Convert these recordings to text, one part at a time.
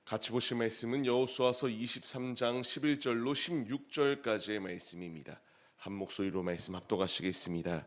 같이 보실 말씀은 여호수아서 23장 11절로 16절까지의 말씀입니다. 한 목소리로 말씀 합독하시겠습니다.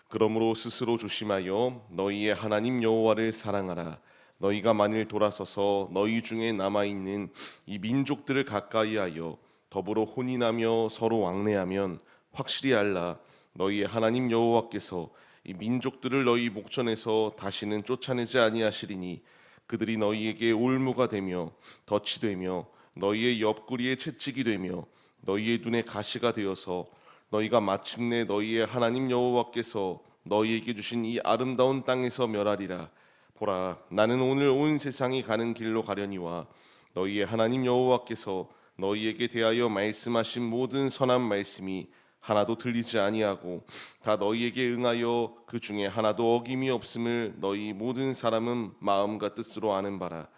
그러므로 스스로 조심하여 너희의 하나님 여호와를 사랑하라. 너희가 만일 돌아서서 너희 중에 남아있는 이 민족들을 가까이하여 더불어 혼인하며 서로 왕래하면 확실히 알라. 너희의 하나님 여호와께서 이 민족들을 너희 목전에서 다시는 쫓아내지 아니하시리니 그들이 너희에게 올무가 되며 덫이 되며 너희의 옆구리에 채찍이 되며 너희의 눈에 가시가 되어서 너희가 마침내 너희의 하나님 여호와께서 너희에게 주신 이 아름다운 땅에서 멸하리라. 보라, 나는 오늘 온 세상이 가는 길로 가려니와 너희의 하나님 여호와께서 너희에게 대하여 말씀하신 모든 선한 말씀이 하나도 들리지 아니하고 다 너희에게 응하여 그 중에 하나도 어김이 없음을 너희 모든 사람은 마음과 뜻으로 아는 바라.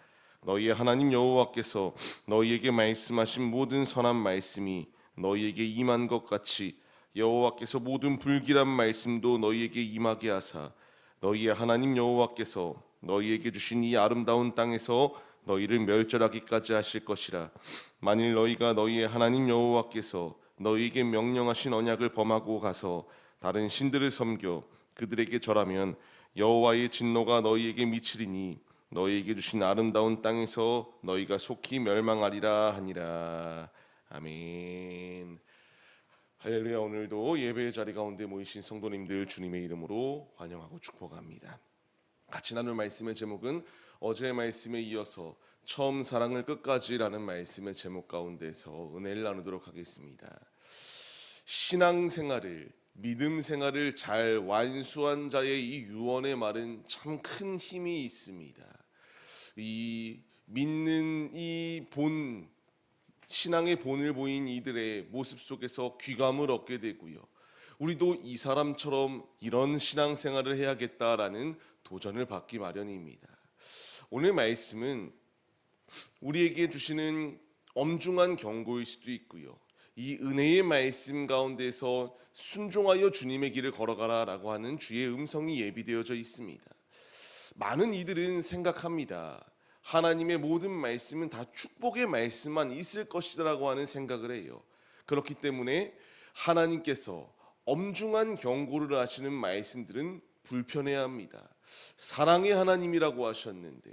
너희의 하나님 여호와께서 너희에게 말씀하신 모든 선한 말씀이 너희에게 임한 것 같이 여호와께서 모든 불길한 말씀도 너희에게 임하게 하사 너희의 하나님 여호와께서 너희에게 주신 이 아름다운 땅에서 너희를 멸절하기까지 하실 것이라. 만일 너희가 너희의 하나님 여호와께서 너희에게 명령하신 언약을 범하고 가서 다른 신들을 섬겨 그들에게 절하면 여호와의 진노가 너희에게 미치리니 너희에게 주신 아름다운 땅에서 너희가 속히 멸망하리라 하니라. 아멘. 할렐루야. 오늘도 예배의 자리 가운데 모이신 성도님들 주님의 이름으로 환영하고 축복합니다. 같이 나눌 말씀의 제목은 어제의 말씀에 이어서 처음 사랑을 끝까지라는 말씀의 제목 가운데서 은혜를 나누도록 하겠습니다. 신앙생활을, 믿음 생활을 잘 완수한 자의 이 유언의 말은 참 큰 힘이 있습니다. 이 믿는 이 본, 신앙의 본을 보인 이들의 모습 속에서 귀감을 얻게 되고요. 우리도 이 사람처럼 이런 신앙생활을 해야겠다라는 도전을 받기 마련입니다. 오늘 말씀은 우리에게 주시는 엄중한 경고일 수도 있고요. 이 은혜의 말씀 가운데서 순종하여 주님의 길을 걸어가라 라고 하는 주의 음성이 예비되어져 있습니다. 많은 이들은 생각합니다. 하나님의 모든 말씀은 다 축복의 말씀만 있을 것이다 라고 하는 생각을 해요. 그렇기 때문에 하나님께서 엄중한 경고를 하시는 말씀들은 불편해합니다. 사랑의 하나님이라고 하셨는데,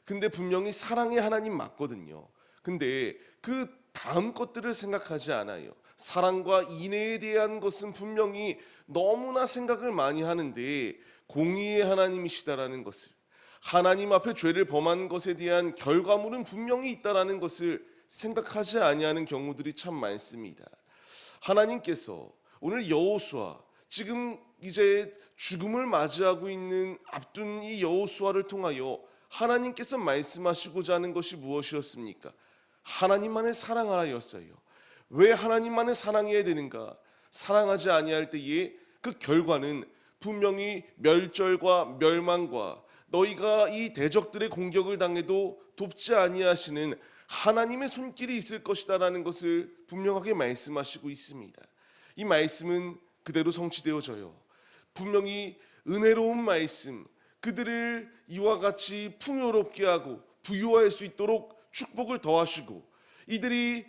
근데 분명히 사랑의 하나님 맞거든요. 근데 그 다음 것들을 생각하지 않아요. 사랑과 인애에 대한 것은 분명히 너무나 생각을 많이 하는데 공의의 하나님이시다라는 것을, 하나님 앞에 죄를 범한 것에 대한 결과물은 분명히 있다라는 것을 생각하지 아니하는 경우들이 참 많습니다. 하나님께서 오늘 여호수아, 지금 이제 죽음을 맞이하고 있는 앞둔 이 여호수아를 통하여 하나님께서 말씀하시고자 하는 것이 무엇이었습니까? 하나님만을 사랑하라였어요. 왜 하나님만을 사랑해야 되는가? 사랑하지 아니할 때에 그 결과는 분명히 멸절과 멸망과 너희가 이 대적들의 공격을 당해도 돕지 아니하시는 하나님의 손길이 있을 것이다라는 것을 분명하게 말씀하시고 있습니다. 이 말씀은 그대로 성취되어져요. 분명히 은혜로운 말씀, 그들을 이와 같이 풍요롭게 하고 부유할 수 있도록 축복을 더하시고, 이들이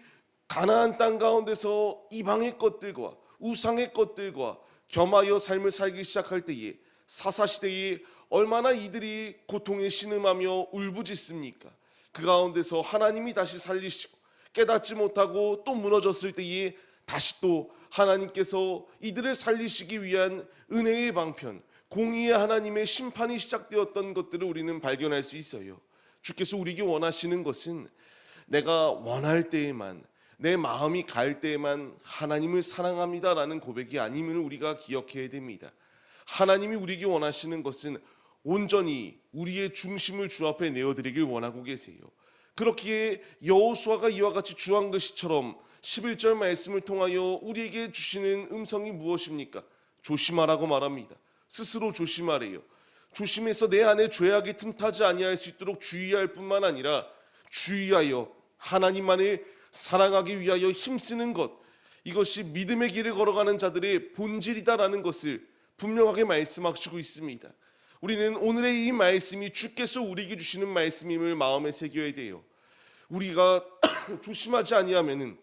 가나안 땅 가운데서 이방의 것들과 우상의 것들과 겸하여 삶을 살기 시작할 때에, 사사시대에 얼마나 이들이 고통에 신음하며 울부짖습니까? 그 가운데서 하나님이 다시 살리시고 깨닫지 못하고 또 무너졌을 때에 다시 또 하나님께서 이들을 살리시기 위한 은혜의 방편, 공의의 하나님의 심판이 시작되었던 것들을 우리는 발견할 수 있어요. 주께서 우리에게 원하시는 것은 내가 원할 때에만, 내 마음이 갈 때에만 하나님을 사랑합니다라는 고백이 아님을 우리가 기억해야 됩니다. 하나님이 우리에게 원하시는 것은 온전히 우리의 중심을 주 앞에 내어드리길 원하고 계세요. 그렇기에 여호수아가 이와 같이 주한 것이처럼 11절 말씀을 통하여 우리에게 주시는 음성이 무엇입니까? 조심하라고 말합니다. 스스로 조심하래요. 조심해서 내 안에 죄악이 틈타지 아니할 수 있도록 주의할 뿐만 아니라 주의하여 하나님만을 사랑하기 위하여 힘쓰는 것, 이것이 믿음의 길을 걸어가는 자들의 본질이다라는 것을 분명하게 말씀하시고 있습니다. 우리는 오늘의 이 말씀이 주께서 우리에게 주시는 말씀임을 마음에 새겨야 돼요. 우리가 조심하지 아니하면은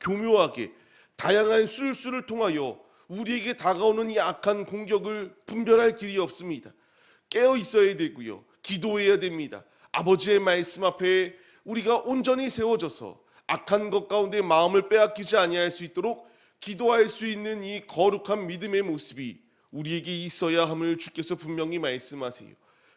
교묘하게 다양한 술수를 통하여 우리에게 다가오는 이 악한 공격을 분별할 길이 없습니다. 깨어 있어야 되고요. 기도해야 됩니다. 아버지의 말씀 앞에 우리가 온전히 세워져서 악한 것 가운데 마음을 빼앗기지 아니할 수 있도록 기도할 수 있는 이 거룩한 믿음의 모습이 우리에게 있어야 함을 주께서 분명히 말씀하세요.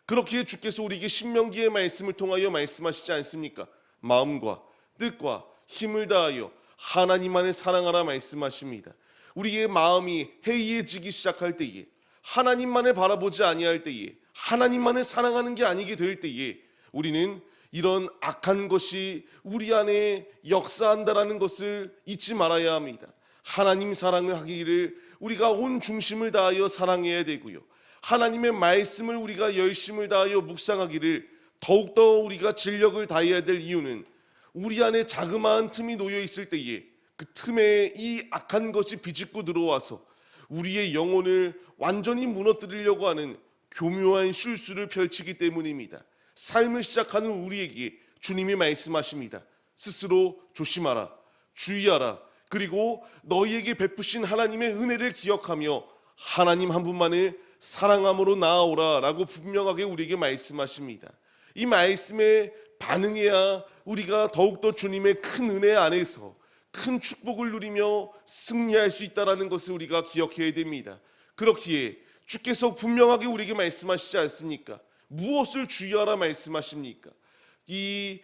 그렇기에 주께서 우리에게 신명기의 말씀을 통하여 말씀하시지 않습니까? 마음과 뜻과 힘을 다하여 하나님만을 사랑하라 말씀하십니다. 우리의 마음이 해이해지기 시작할 때에, 하나님만을 바라보지 아니할 때에, 하나님만을 사랑하는 게 아니게 될 때에 우리는 이런 악한 것이 우리 안에 역사한다라는 것을 잊지 말아야 합니다. 하나님 사랑을 하기를 우리가 온 중심을 다하여 사랑해야 되고요. 하나님의 말씀을 우리가 열심을 다하여 묵상하기를 더욱더 우리가 진력을 다해야 될 이유는 우리 안에 자그마한 틈이 놓여 있을 때에 그 틈에 이 악한 것이 비집고 들어와서 우리의 영혼을 완전히 무너뜨리려고 하는 교묘한 실수를 펼치기 때문입니다. 삶을 시작하는 우리에게 주님이 말씀하십니다. 스스로 조심하라, 주의하라. 그리고 너희에게 베푸신 하나님의 은혜를 기억하며 하나님 한 분만을 사랑함으로 나아오라 라고 분명하게 우리에게 말씀하십니다. 이 말씀에 반응해야 우리가 더욱더 주님의 큰 은혜 안에서 큰 축복을 누리며 승리할 수 있다는 것을 우리가 기억해야 됩니다. 그렇기에 주께서 분명하게 우리에게 말씀하시지 않습니까? 무엇을 주의하라 말씀하십니까? 이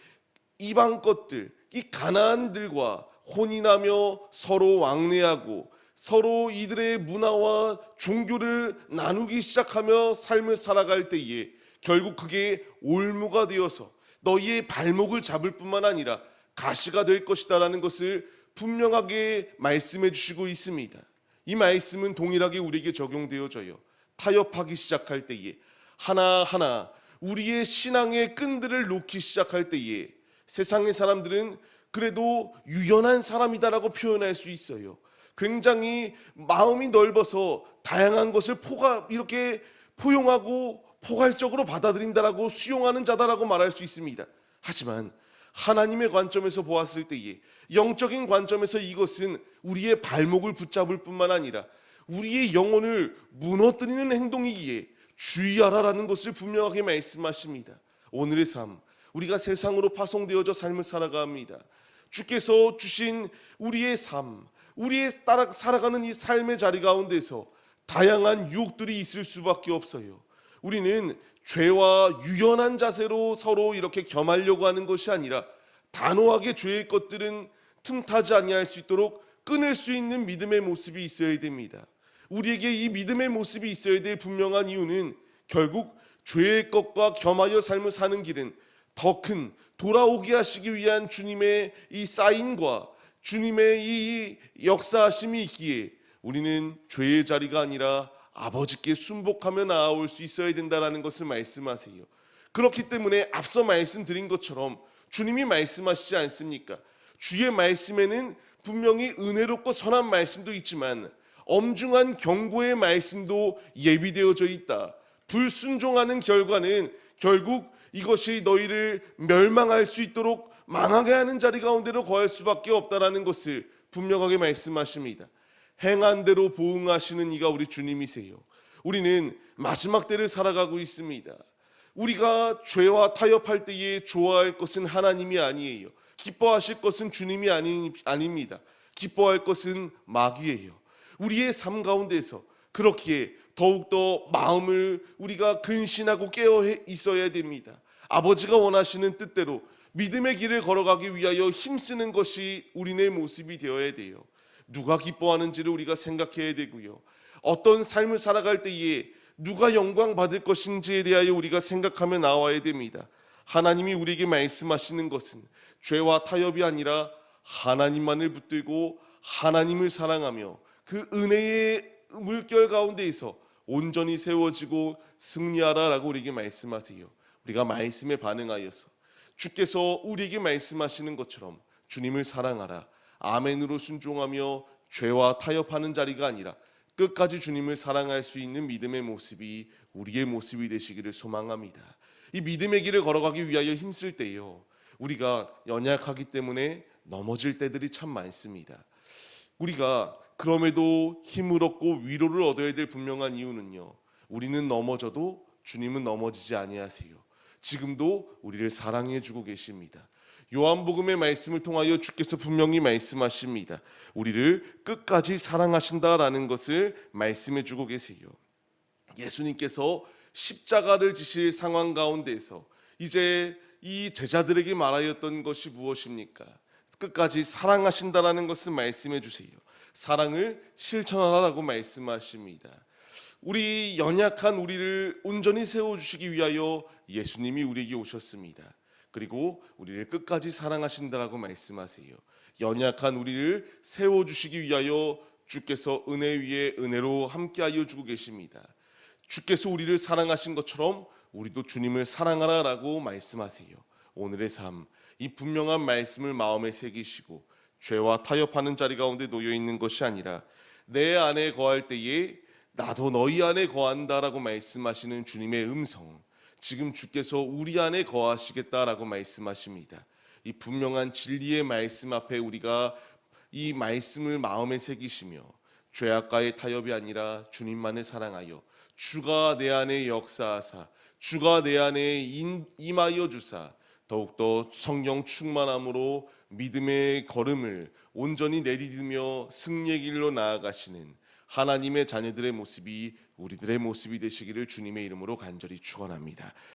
이방 것들, 이 가나안들과 혼인하며 서로 왕래하고 서로 이들의 문화와 종교를 나누기 시작하며 삶을 살아갈 때에 결국 그게 올무가 되어서 너희의 발목을 잡을 뿐만 아니라 가시가 될 것이다라는 것을 분명하게 말씀해 주시고 있습니다. 이 말씀은 동일하게 우리에게 적용되어져요. 타협하기 시작할 때에, 하나하나 우리의 신앙의 끈들을 놓기 시작할 때에 세상의 사람들은 그래도 유연한 사람이다라고 표현할 수 있어요. 굉장히 마음이 넓어서 다양한 것을 이렇게 포용하고 포괄적으로 받아들인다라고 수용하는 자다라고 말할 수 있습니다. 하지만 하나님의 관점에서 보았을 때에, 영적인 관점에서 이것은 우리의 발목을 붙잡을 뿐만 아니라 우리의 영혼을 무너뜨리는 행동이기에 주의하라라는 것을 분명하게 말씀하십니다. 오늘의 삶, 우리가 세상으로 파송되어져 삶을 살아갑니다. 주께서 주신 우리의 삶, 우리의 살아가는 이 삶의 자리 가운데서 다양한 유혹들이 있을 수밖에 없어요. 우리는 죄와 유연한 자세로 서로 이렇게 겸하려고 하는 것이 아니라 단호하게 죄의 것들은 틈타지 아니할 수 있도록 끊을 수 있는 믿음의 모습이 있어야 됩니다. 우리에게 이 믿음의 모습이 있어야 될 분명한 이유는 결국 죄의 것과 겸하여 삶을 사는 길은 더 큰 돌아오게 하시기 위한 주님의 이 사인과 주님의 이 역사하심이 있기에 우리는 죄의 자리가 아니라 아버지께 순복하며 나아올 수 있어야 된다는 것을 말씀하세요. 그렇기 때문에 앞서 말씀드린 것처럼 주님이 말씀하시지 않습니까? 주의 말씀에는 분명히 은혜롭고 선한 말씀도 있지만 엄중한 경고의 말씀도 예비되어져 있다. 불순종하는 결과는 결국 이것이 너희를 멸망할 수 있도록 망하게 하는 자리 가운데로 거할 수밖에 없다라는 것을 분명하게 말씀하십니다. 행한 대로 보응하시는 이가 우리 주님이세요. 우리는 마지막 때를 살아가고 있습니다. 우리가 죄와 타협할 때에 좋아할 것은 하나님이 아니에요. 기뻐하실 것은 주님이 아닙니다. 기뻐할 것은 마귀예요. 우리의 삶 가운데서 그렇기에 더욱더 마음을 우리가 근신하고 깨어 있어야 됩니다. 아버지가 원하시는 뜻대로 믿음의 길을 걸어가기 위하여 힘쓰는 것이 우리의 모습이 되어야 돼요. 누가 기뻐하는지를 우리가 생각해야 되고요. 어떤 삶을 살아갈 때에 누가 영광 받을 것인지에 대하여 우리가 생각하며 나와야 됩니다. 하나님이 우리에게 말씀하시는 것은 죄와 타협이 아니라 하나님만을 붙들고 하나님을 사랑하며 그 은혜의 물결 가운데에서 온전히 세워지고 승리하라라고 우리에게 말씀하세요. 우리가 말씀에 반응하여서 주께서 우리에게 말씀하시는 것처럼 주님을 사랑하라, 아멘으로 순종하며 죄와 타협하는 자리가 아니라 끝까지 주님을 사랑할 수 있는 믿음의 모습이 우리의 모습이 되시기를 소망합니다. 이 믿음의 길을 걸어가기 위하여 힘쓸 때요, 우리가 연약하기 때문에 넘어질 때들이 참 많습니다. 우리가 그럼에도 힘을 얻고 위로를 얻어야 될 분명한 이유는요, 우리는 넘어져도 주님은 넘어지지 아니하세요. 지금도 우리를 사랑해 주고 계십니다. 요한복음의 말씀을 통하여 주께서 분명히 말씀하십니다. 우리를 끝까지 사랑하신다라는 것을 말씀해 주고 계세요. 예수님께서 십자가를 지실 상황 가운데서 이제 이 제자들에게 말하였던 것이 무엇입니까? 끝까지 사랑하신다라는 것을 말씀해 주세요. 사랑을 실천하라고 말씀하십니다. 우리 연약한 우리를 온전히 세워주시기 위하여 예수님이 우리에게 오셨습니다. 그리고 우리를 끝까지 사랑하신다라고 말씀하세요. 연약한 우리를 세워주시기 위하여 주께서 은혜 위에 은혜로 함께하여 주고 계십니다. 주께서 우리를 사랑하신 것처럼 우리도 주님을 사랑하라라고 말씀하세요. 오늘의 삶, 이 분명한 말씀을 마음에 새기시고 죄와 타협하는 자리 가운데 놓여 있는 것이 아니라 내 안에 거할 때에 나도 너희 안에 거한다라고 말씀하시는 주님의 음성, 지금 주께서 우리 안에 거하시겠다라고 말씀하십니다. 이 분명한 진리의 말씀 앞에 우리가 이 말씀을 마음에 새기시며 죄악과의 타협이 아니라 주님만을 사랑하여 주가 내 안에 역사하사 주가 내 안에 임하여 주사 더욱더 성령 충만함으로 믿음의 걸음을 온전히 내디디며 승리의 길로 나아가시는 하나님의 자녀들의 모습이 우리들의 모습이 되시기를 주님의 이름으로 간절히 축원합니다.